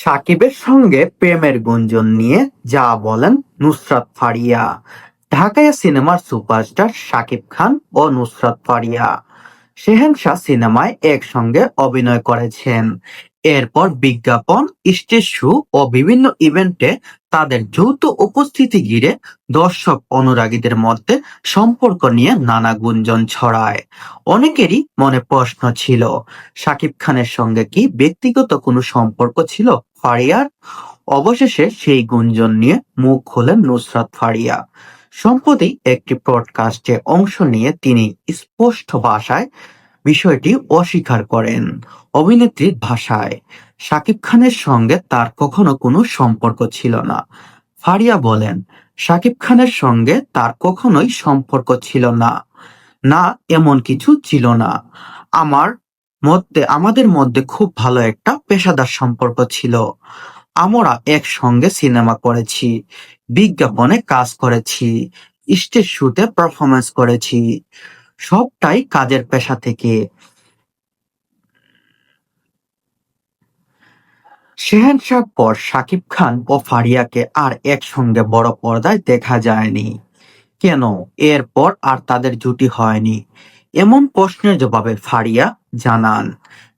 সাকিবের সঙ্গে প্রেমের গুঞ্জন নিয়ে যা বলেন নুসরাত ফারিয়া। ঢাকাইয়া সিনেমার সুপারস্টার শাকিব খান ও নুসরাত ফারিয়া শেহেনশা সিনেমায় একসঙ্গে অভিনয় করেছেন। এরপর বিজ্ঞাপন, স্টেজ শো ও বিভিন্ন ইভেন্টে তাদের যৌথ উপস্থিতি ঘিরে দর্শক অনুরাগীদের মধ্যে সম্পর্ক নিয়ে নানা গুঞ্জন ছড়ায়। অনেকেরই মনে প্রশ্ন ছিল, শাকিব খানের সঙ্গে কি ব্যক্তিগত কোনো সম্পর্ক ছিল ফারিয়ার? অবশেষে সেই গুঞ্জন নিয়ে মুখ খোলেন নুসরাত ফারিয়া। সম্প্রতি একটি পডকাস্টে অংশ নিয়ে তিনি স্পষ্ট ভাষায় বিষয়টি অস্বীকার করেন। অভিনেত্রীর ভাষায়, শাকিব খানের সঙ্গে তার কখনো কোনো সম্পর্ক ছিল না। ফারিয়া বলেন, শাকিব খানের সঙ্গে তার কখনোই সম্পর্ক ছিল না। না, এমন কিছু ছিল না। আমাদের মধ্যে খুব ভালো একটা পেশাদার সম্পর্ক ছিল। আমরা একসঙ্গে সিনেমা করেছি, বিজ্ঞাপনে কাজ করেছি, স্টেজ শুতে পারফরমেন্স করেছি। সবটাই কাজের পেশা থেকে। শেহেনশার পর শাকিব খান ও ফারিয়াকে আর একসঙ্গে বড় পর্দায় দেখা যায়নি। কেন এরপর আর তাদের জুটি হয়নি? এমন প্রশ্নের জবাবে ফারিয়া জানান,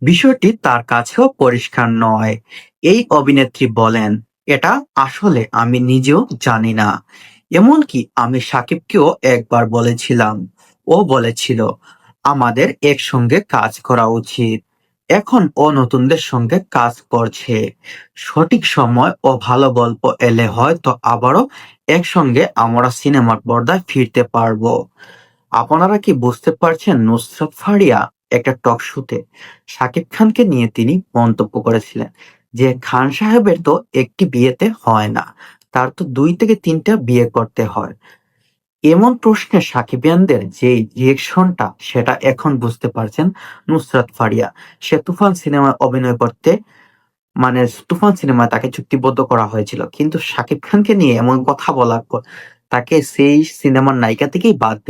বিষয়টি তার কাছেও পরিষ্কার নয়। এই অভিনেত্রী বলেন, এটা আসলে আমি নিজেও জানি না। এমনকি আমি সাকিবকেও একবার বলেছিলাম, ও বলেছিল আমাদের একসঙ্গে কাজ করা উচিত। এখন ও নতুনদের সঙ্গে কাজ করছে। সঠিক সময় ও ভালো গল্প এলে হয়তো আবারও একসঙ্গে আমরা সিনেমার পর্দায় ফিরতে পারবো। আপনারা কি বুঝতে পারছেন? নুসরাত ফারিয়া একটা টক শোতে শাকিব খানকে নিয়ে তিনি মন্তব্য করেছিলেন যে খান সাহেবের তো একটি বিয়েতে হয় না, তার তো 2 থেকে 3টা বিয়ে করতে হয়। এমন প্রশ্নে সাকিবিয়ানদের যে রিয়েকশনটা, সেটা এখন বুঝতে পারছেন নুসরাত ফারিয়া। সে তুফান সিনেমায় অভিনয় করতে, মানে তুফান সিনেমায় তাকে চুক্তিবদ্ধ করা হয়েছিল, কিন্তু শাকিব খানকে নিয়ে এমন কথা বলার পর তাকে সেই সিনেমার নায়িকা থেকেই বাদ দেয়।